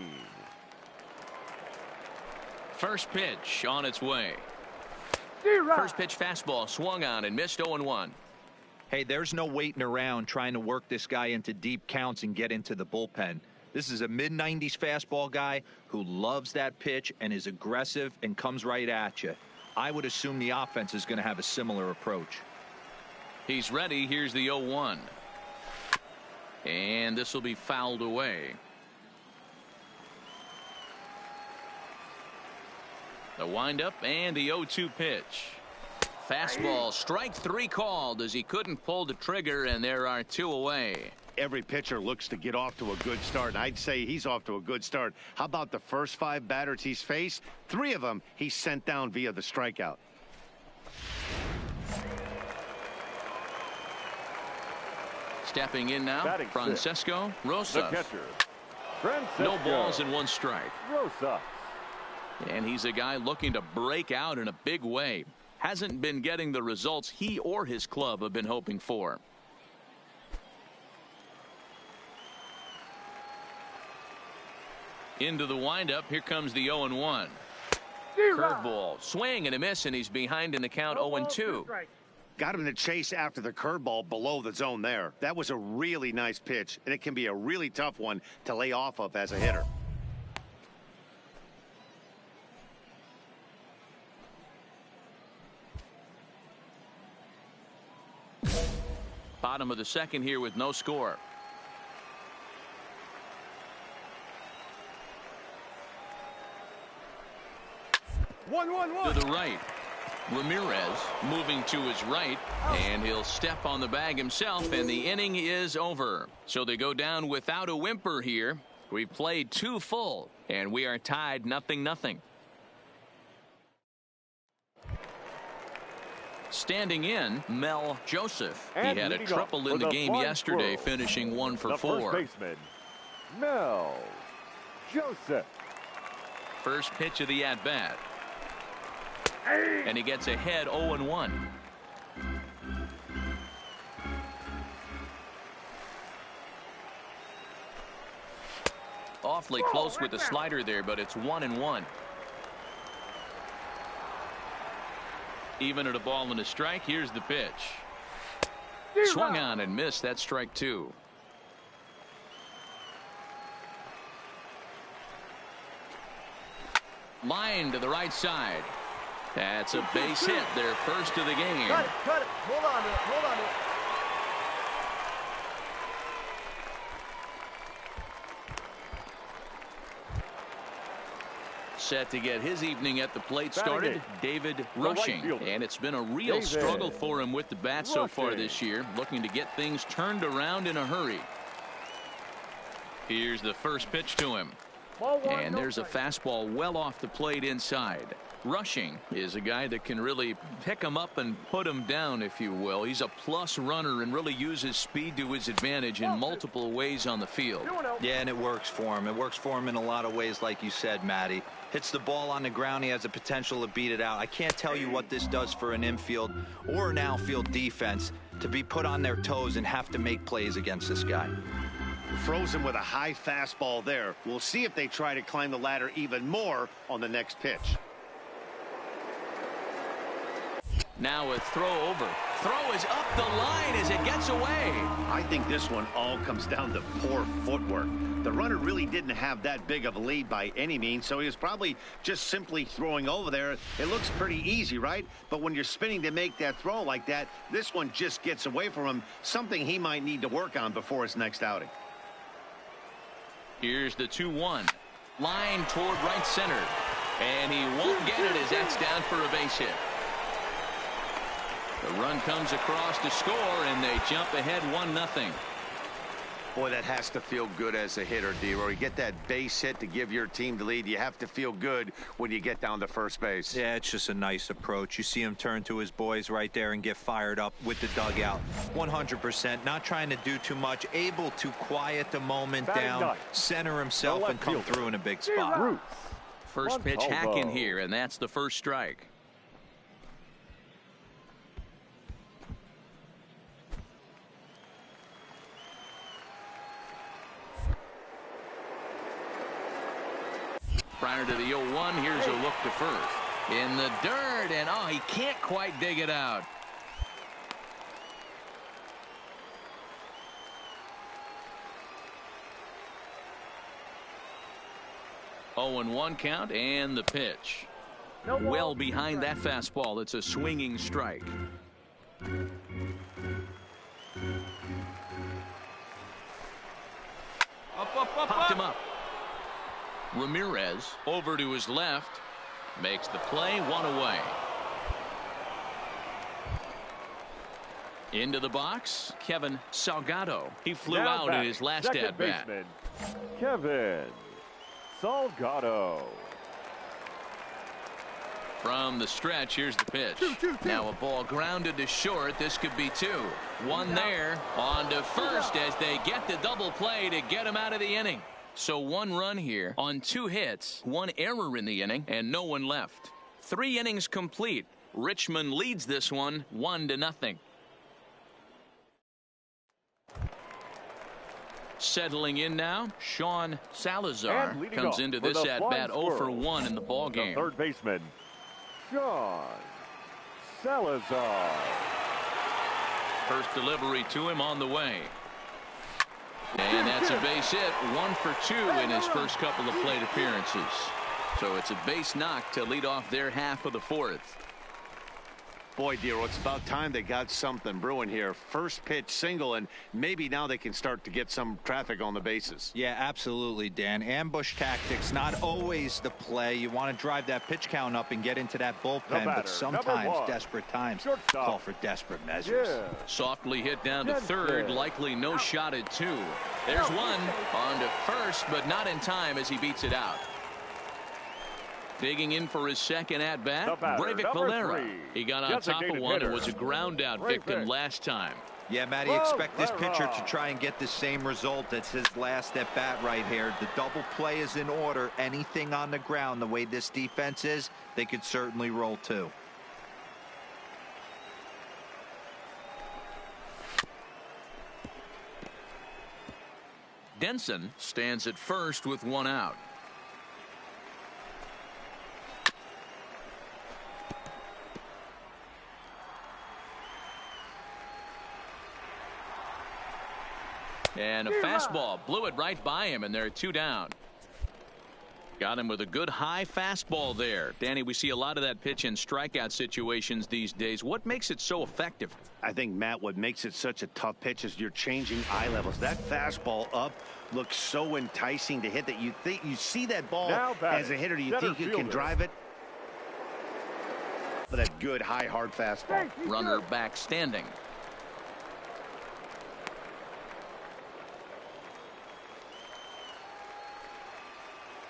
Speaker 1: First pitch on its way. First pitch fastball swung on and missed 0-1.
Speaker 5: Hey, there's no waiting around trying to work this guy into deep counts and get into the bullpen. This is a mid-90s fastball guy who loves that pitch and is aggressive and comes right at you. I would assume the offense is going to have a similar approach.
Speaker 1: He's ready. Here's the 0-1. And this will be fouled away. The windup and the 0-2 pitch. Fastball, strike 3 called as he couldn't pull the trigger, and there are 2 away.
Speaker 2: Every pitcher looks to get off to a good start, and I'd say he's off to a good start. How about the first 5 batters he's faced? 3 of them he sent down via the strikeout.
Speaker 1: Stepping in now,
Speaker 4: Batting
Speaker 1: Francesco Rosas.
Speaker 4: The catcher, Francesco.
Speaker 1: No balls and 1 strike.
Speaker 4: Rosas.
Speaker 1: And he's a guy looking to break out in a big way. Hasn't been getting the results he or his club have been hoping for. Into the windup. Here comes the 0-1. Curveball, swing and a miss, and he's behind in the count 0-2.
Speaker 2: Got him to chase after the curveball below the zone there. That was a really nice pitch, and it can be a really tough one to lay off of as a hitter.
Speaker 1: Bottom of the second here with no score. To the right. Ramirez moving to his right, and he'll step on the bag himself, and the inning is over. So they go down without a whimper here. We've played 2 full, and we are tied 0-0. Standing in, Mel Joseph. He had a triple in the game yesterday, finishing 1 for 4.
Speaker 4: First baseman, Mel Joseph.
Speaker 1: First pitch of the at-bat. And he gets ahead 0-1. Awfully close with the slider there, but it's 1-1. Even at a ball and a strike. Here's the pitch. Swung on and missed. That's strike 2. Line to the right side. That's a base hit, their first of the game.
Speaker 3: Cut it. Hold on to it. Hold on to it.
Speaker 1: Set to get his evening at the plate started, David Rushing. And it's been a real struggle for him with the bat so far this year, looking to get things turned around in a hurry. Here's the first pitch to him. And there's a fastball well off the plate inside. Rushing is a guy that can really pick him up and put him down, if you will. He's a plus runner and really uses speed to his advantage in multiple ways on the field.
Speaker 5: Yeah, and it works for him. It works for him in a lot of ways, like you said, Matty. Hits the ball on the ground. He has the potential to beat it out. I can't tell you what this does for an infield or an outfield defense to be put on their toes and have to make plays against this guy.
Speaker 2: Frozen with a high fastball there. We'll see if they try to climb the ladder even more on the next pitch.
Speaker 1: Now a throw over. Throw is up the line as it gets away.
Speaker 2: I think this one all comes down to poor footwork. The runner really didn't have that big of a lead by any means, so he was probably just simply throwing over there. It looks pretty easy, right? But when you're spinning to make that throw like that, this one just gets away from him, something he might need to work on before his next outing.
Speaker 1: Here's the 2-1. Line toward right center. And he won't get it as that's down for a base hit. The run comes across to score, and they jump ahead 1-0.
Speaker 2: Boy, that has to feel good as a hitter, D-Roy. You get that base hit to give your team the lead. You have to feel good when you get down to first base.
Speaker 5: Yeah, it's just a nice approach. You see him turn to his boys right there and get fired up with the dugout. 100%. Not trying to do too much. Able to quiet the moment down, center himself, and come through in a big spot.
Speaker 1: First pitch hack in here, and that's the first strike. Prior to the 0-1, here's a look to first. In the dirt, and he can't quite dig it out. 0-1 count and the pitch. Well behind that fastball. It's a swinging strike. Popped him up. Ramirez over to his left. Makes the play, one away. Into the box, Kevin Salgado. He flew out in his last at-bat.
Speaker 4: Kevin Salgado.
Speaker 1: From the stretch, here's the pitch. Now a ball grounded to short. This could be two. One there. On to first as they get the double play to get him out of the inning. So 1 run here on 2 hits, 1 error in the inning, and no one left. 3 innings complete. Richmond leads this one 1-0. Settling in now, Sean Salazar comes into this at-bat 0-for-1 in the ballgame.
Speaker 4: Third baseman, Sean Salazar.
Speaker 1: First delivery to him on the way. And that's a base hit, 1 for 2 in his first couple of plate appearances. So it's a base knock to lead off their half of the 4th.
Speaker 2: Boy, Dero, it's about time they got something brewing here. First pitch single, and maybe now they can start to get some traffic on the bases.
Speaker 5: Yeah, absolutely, Dan. Ambush tactics, not always the play. You want to drive that pitch count up and get into that bullpen, but sometimes desperate times call for desperate measures.
Speaker 1: Softly hit down to third, likely no shot at 2. There's one on to first, but not in time as he beats it out. Digging in for his second at-bat, Breyvic Valera. He got on top of one and was a ground-out victim last time.
Speaker 5: Yeah, Matty, expect this pitcher to try and get the same result as his last at-bat right here. The double play is in order. Anything on the ground, the way this defense is, they could certainly roll too.
Speaker 1: Denson stands at first with 1 out. And a fastball blew it right by him, and they're 2 down. Got him with a good high fastball there. Danny, we see a lot of that pitch in strikeout situations these days. What makes it so effective?
Speaker 2: I think, Matt, what makes it such a tough pitch is you're changing eye levels. That fastball up looks so enticing to hit that you think you see that ball as a hitter. Do you think you can drive it? With that good high hard fastball.
Speaker 1: Runner back standing.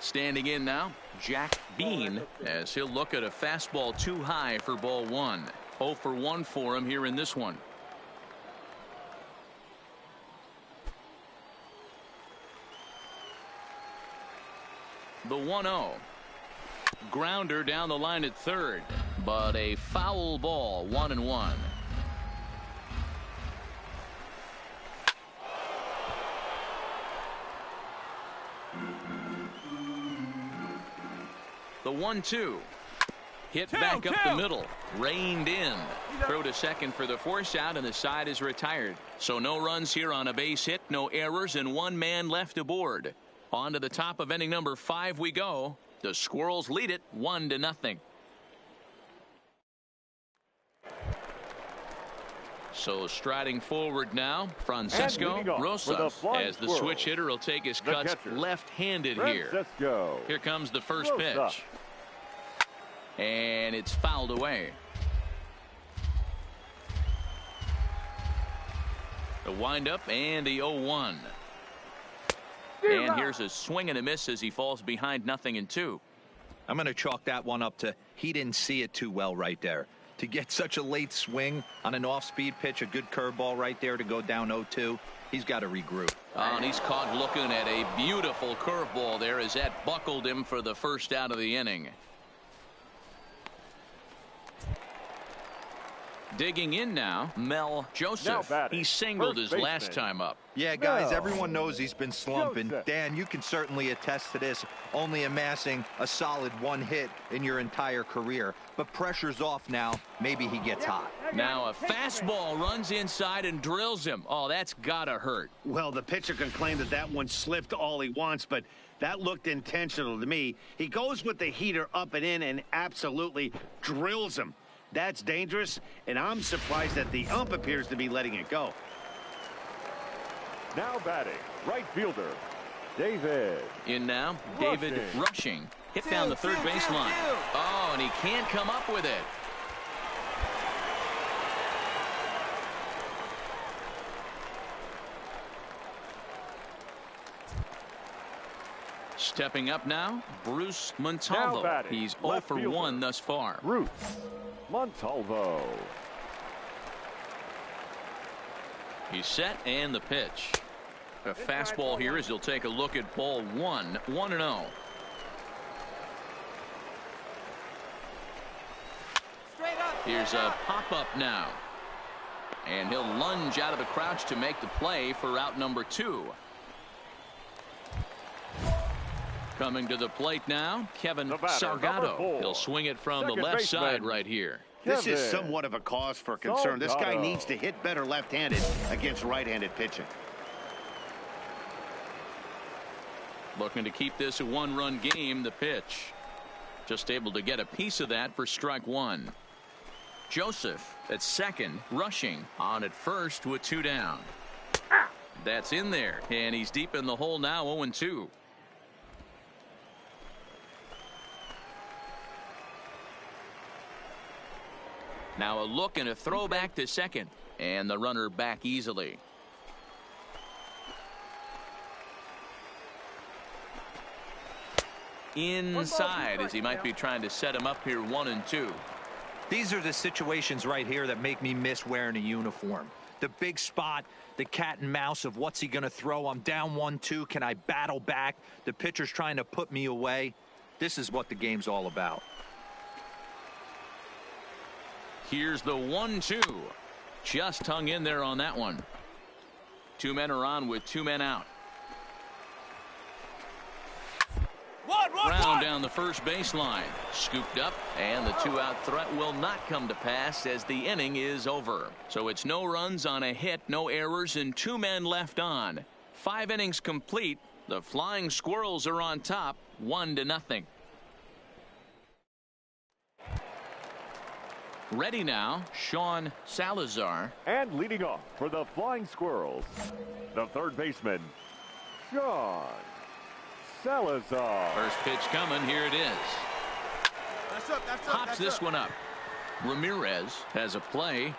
Speaker 1: Standing in now, Jack Bean, as he'll look at a fastball too high for ball 1. 0-for-1 for him here in this one. The 1-0. Grounder down the line at third, but a foul ball, 1-1. The 1-2. Hit back up the middle. Reined in. Throw to second for the force out, and the side is retired. So no runs here on a base hit, no errors, and 1 man left aboard. On to the top of inning number 5 we go. The Squirrels lead it 1-0. So striding forward now, Francisco Rosas, as the switch hitter will take his cuts left-handed here. Here comes the first pitch. And it's fouled away. The windup and the 0-1. And here's a swing and a miss as he falls behind 0-2.
Speaker 5: I'm going to chalk that one up to he didn't see it too well right there. To get such a late swing on an off-speed pitch, a good curveball right there to go down 0-2, he's got to regroup.
Speaker 1: And he's caught looking at a beautiful curveball there as that buckled him for the first out of the inning. Digging in now, Mel Joseph.
Speaker 4: Now batting,
Speaker 1: He singled
Speaker 4: first
Speaker 1: his last
Speaker 4: baseman.
Speaker 1: time up.
Speaker 5: Yeah, guys,
Speaker 4: No.
Speaker 5: everyone knows he's been slumping.
Speaker 4: Joseph.
Speaker 5: Dan, you can certainly attest to this, only amassing a solid 1 hit in your entire career. But pressure's off now. Maybe he gets hot.
Speaker 1: Now a fastball runs inside and drills him. Oh, that's gotta hurt.
Speaker 2: Well, the pitcher can claim that that one slipped all he wants, but that looked intentional to me. He goes with the heater up and in and absolutely drills him. That's dangerous, and I'm surprised that the ump appears to be letting it go.
Speaker 4: Now batting, right fielder, David.
Speaker 1: In now, David Rushing. Hit down the third baseline. Oh, and he can't come up with it. Stepping up now, Bruce Montalvo.
Speaker 4: batting,
Speaker 1: He's 0
Speaker 4: left
Speaker 1: for
Speaker 4: fielder.
Speaker 1: 1 thus far.
Speaker 4: Bruce Montalvo.
Speaker 1: He's set and the pitch. A fastball here as he'll take a look at ball 1, 1-0.
Speaker 6: Straight up.
Speaker 1: Here's a pop-up now. And he'll lunge out of the crouch to make the play for out number 2. Coming to the plate now, Kevin
Speaker 4: The batter, number
Speaker 1: Salgado.
Speaker 4: 4.
Speaker 1: He'll swing it from the
Speaker 4: Second
Speaker 1: left
Speaker 4: baseman.
Speaker 1: side right here.
Speaker 2: This is
Speaker 4: Kevin
Speaker 2: somewhat of a cause for concern. This guy
Speaker 4: Salgado.
Speaker 2: needs to hit better left-handed against right-handed pitching.
Speaker 1: Looking to keep this a 1-run game, the pitch. Just able to get a piece of that for strike 1. Joseph at second, Rushing on at first with 2 down. That's in there, and he's deep in the hole now, 0-2. Now a look and a throw back to second, and the runner back easily. Inside as he might be trying to set him up here 1-2.
Speaker 5: These are the situations right here that make me miss wearing a uniform. The big spot, the cat and mouse of what's he going to throw. I'm down 1-2. Can I battle back? The pitcher's trying to put me away. This is what the game's all about.
Speaker 1: Here's the 1-2. Just hung in there on that one. 2 men are on with 2 men out. Round down the first baseline. Scooped up, and the 2-out threat will not come to pass as the inning is over. So it's no runs on a hit, no errors, and 2 men left on. 5 innings complete. The Flying Squirrels are on top, 1-0. Ready now, Sean Salazar.
Speaker 4: And leading off for the Flying Squirrels, the third baseman, Sean Salazar.
Speaker 1: First pitch coming. Here it is.
Speaker 3: That's up, that's up,
Speaker 1: Pops
Speaker 3: that's
Speaker 1: this
Speaker 3: up.
Speaker 1: one up. Ramirez has a play,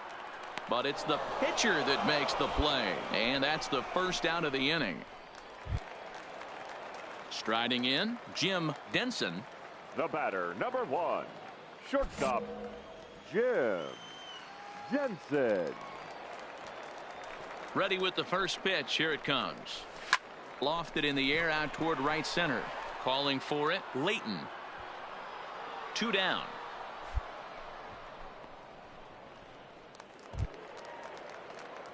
Speaker 1: but it's the pitcher that makes the play, and that's the first out of the inning. Striding in, Jim Denson.
Speaker 4: The batter, number 1, shortstop, Jim Jensen.
Speaker 1: Ready with the first pitch. Here it comes. Lofted in the air out toward right center. Calling for it, Leighton. 2 down.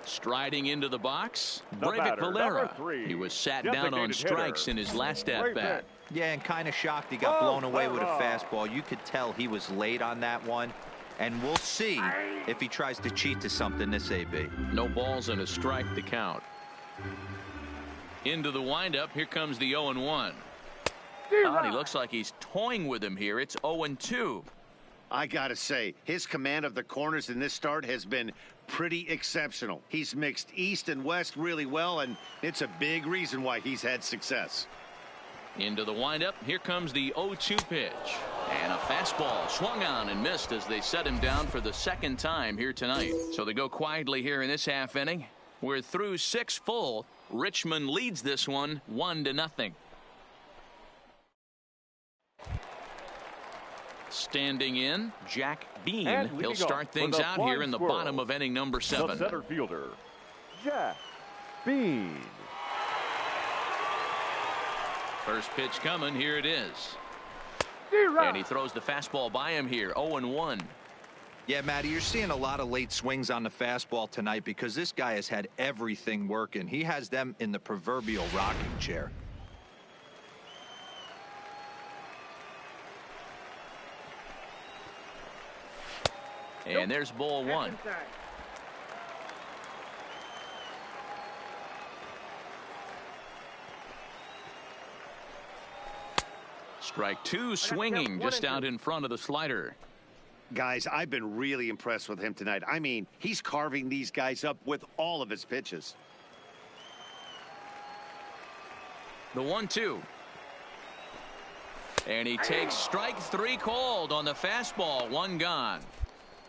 Speaker 1: Striding into the box,
Speaker 4: The
Speaker 1: Breivik
Speaker 4: batter,
Speaker 1: Valera.
Speaker 4: number 3,
Speaker 1: He was sat down on
Speaker 4: designated
Speaker 1: strikes
Speaker 4: hitter,
Speaker 1: in his last at
Speaker 4: Breivik.
Speaker 1: bat.
Speaker 5: Yeah, and kind of shocked he got blown away with a
Speaker 4: Valera.
Speaker 5: fastball. You could tell he was late on that one. And we'll see if he tries to cheat to something this AB.
Speaker 1: No balls and a strike to count. Into the windup. Here comes the 0-1. Oh, and he looks like he's toying with him here. It's 0-2.
Speaker 2: I gotta say, his command of the corners in this start has been pretty exceptional. He's mixed east and west really well, and it's a big reason why he's had success.
Speaker 1: Into the windup. Here comes the 0-2 pitch. And a fastball swung on and missed as they set him down for the second time here tonight. So they go quietly here in this half inning. We're through 6 full. Richmond leads this one 1-0. Standing in, Jack Bean.
Speaker 4: And
Speaker 1: He'll
Speaker 4: leading
Speaker 1: start
Speaker 4: off for
Speaker 1: things
Speaker 4: the
Speaker 1: out
Speaker 4: Flying
Speaker 1: here in the
Speaker 4: Squirrels,
Speaker 1: bottom of inning number
Speaker 4: the
Speaker 1: 7.
Speaker 4: center fielder, Jack Bean.
Speaker 1: First pitch coming. Here it is. And he throws the fastball by him here. 0-1.
Speaker 5: Yeah, Matty, you're seeing a lot of late swings on the fastball tonight because this guy has had everything working. He has them in the proverbial rocking chair.
Speaker 1: And there's ball one. Strike two, swinging just out in front of the slider.
Speaker 2: Guys, I've been really impressed with him tonight. I mean, he's carving these guys up with all of his pitches.
Speaker 1: The 1-2. And he takes strike three called on the fastball. One gone.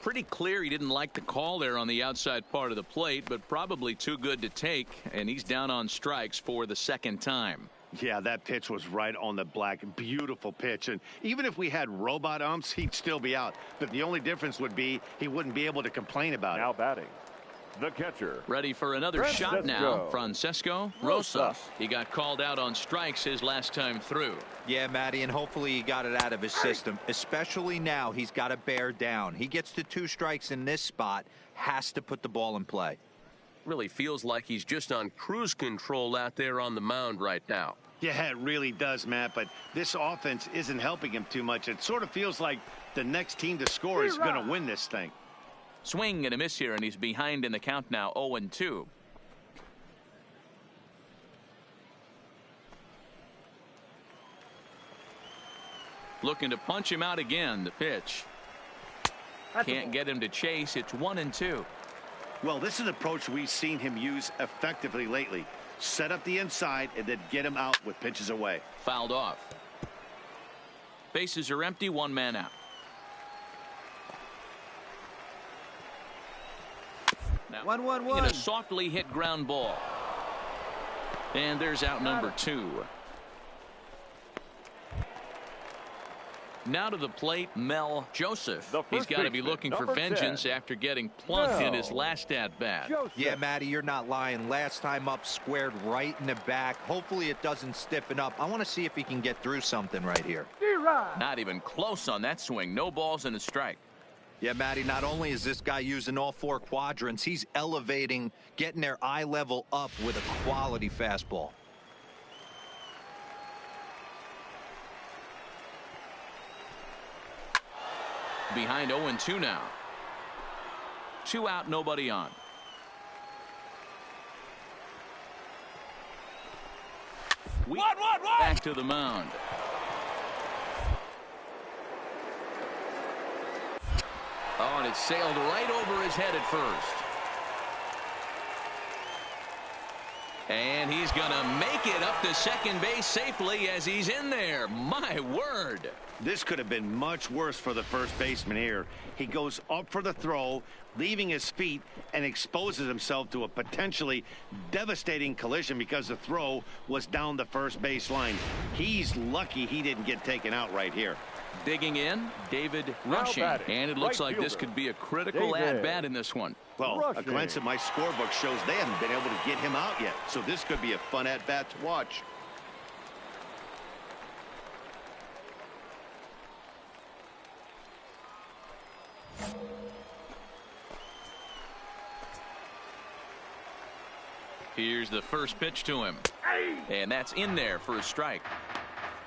Speaker 1: Pretty clear he didn't like the call there on the outside part of the plate, but probably too good to take, and he's down on strikes for the second time.
Speaker 2: Yeah, that pitch was right on the black. Beautiful pitch. And even if we had robot umps, he'd still be out. But the only difference would be he wouldn't be able to complain about it.
Speaker 4: Now batting, the catcher.
Speaker 1: Ready for another shot now, Francisco Rosas. He got called out on strikes his last time through.
Speaker 5: Yeah, Matty, and hopefully he got it out of his system, especially now he's got to bear down. He gets to 2 strikes in this spot, has to put the ball in play.
Speaker 7: Really feels like he's just on cruise control out there on the mound right now.
Speaker 2: Yeah, it really does, Matt, but this offense isn't helping him too much. It sort of feels like the next team to score is going to win this thing.
Speaker 1: Swing and a miss here, and he's behind in the count now, 0-2. Looking to punch him out again. The pitch. Can't get him to chase. It's 1-2.
Speaker 2: Well, this is an approach we've seen him use effectively lately. Set up the inside and then get him out with pitches away.
Speaker 1: Fouled off. Bases are empty. 1 man out. Now,
Speaker 6: 1-1-1.
Speaker 1: in a softly hit ground ball. And there's out number 2. Now to the plate, Mel Joseph. He's got to be looking for vengeance 10. After getting plunked in his last at-bat.
Speaker 5: Yeah, Matty, you're not lying. Last time up, squared right in the back. Hopefully it doesn't stiffen up. I want to see if he can get through something right here.
Speaker 1: Not even close on that swing. No balls and a strike.
Speaker 5: Yeah, Matty, not only is this guy using all 4 quadrants, he's elevating, getting their eye level up with a quality fastball.
Speaker 1: Behind 0-2 now. 2 out, nobody on. Back to the mound. Oh, and it sailed right over his head at first. And he's going to make it up to second base safely as he's in there. My word.
Speaker 2: This could have been much worse for the first baseman here. He goes up for the throw, leaving his feet, and exposes himself to a potentially devastating collision because the throw was down the first base line. He's lucky he didn't get taken out right here.
Speaker 1: Digging in, David Rushing. And it looks like this could be a critical at-bat in this one.
Speaker 2: Well, a glance at my scorebook shows they haven't been able to get him out yet. So this could be a fun at-bat to watch.
Speaker 1: Here's the first pitch to him. And that's in there for a strike.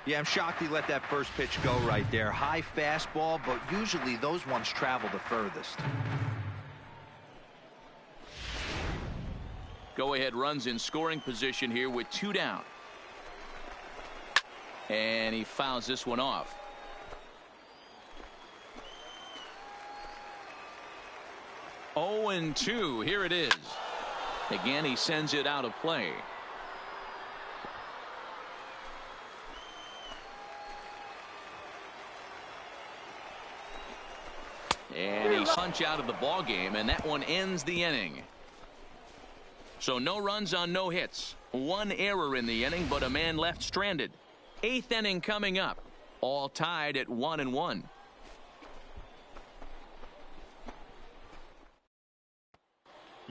Speaker 5: Yeah, I'm shocked he let that first pitch go right there. High fastball, but usually those ones travel the furthest.
Speaker 1: Go-ahead runs in scoring position here with 2 down. And he fouls this one off. Oh, and 2. Here it is. Again, he sends it out of play. And he punch out of the ball game, and that one ends the inning. So no runs on no hits. 1 error in the inning, but a man left stranded. 8th inning coming up. All tied at 1-1.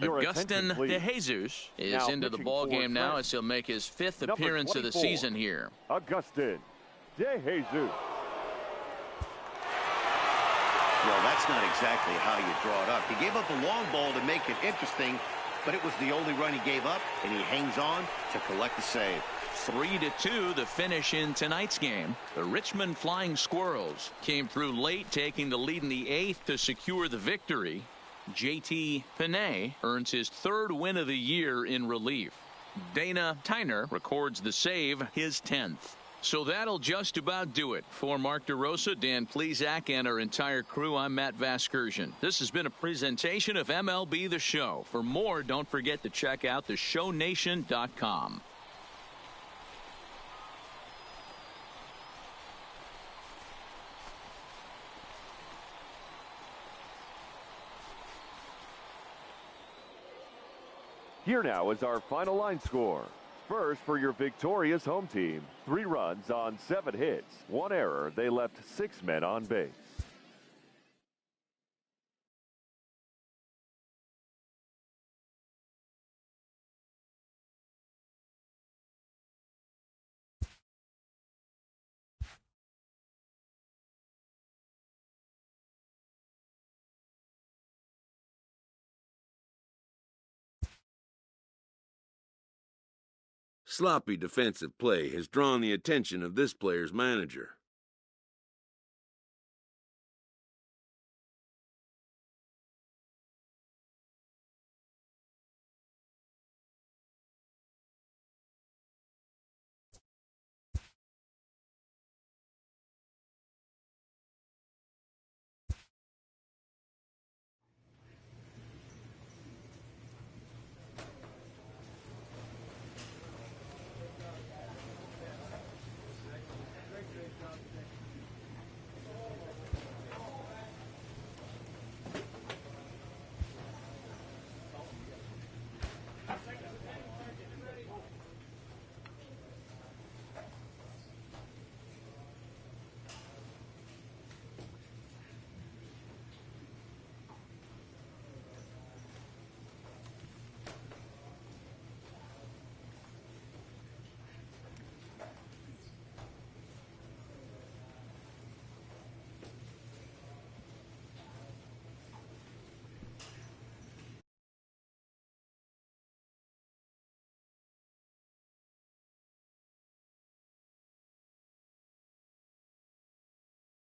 Speaker 1: Augustin De Jesus is
Speaker 4: now
Speaker 1: into the ball game now as he'll make his 5th appearance of the season here.
Speaker 4: Augustin De Jesus.
Speaker 2: Joe, that's not exactly how you draw it up. He gave up a long ball to make it interesting, but it was the only run he gave up, and he hangs on to collect the save.
Speaker 1: 3-2 the finish in tonight's game. The Richmond Flying Squirrels came through late, taking the lead in the 8th to secure the victory. JT Panay earns his 3rd win of the year in relief. Dana Tyner records the save, his 10th. So that'll just about do it. For Mark DeRosa, Dan Plesac, and our entire crew, I'm Matt Vasgersian. This has been a presentation of MLB The Show. For more, don't forget to check out theshownation.com.
Speaker 4: Here now is our final line score. First, for your victorious home team, 3 runs on 7 hits, 1 error. They left 6 men on base.
Speaker 8: Sloppy defensive play has drawn the attention of this player's manager.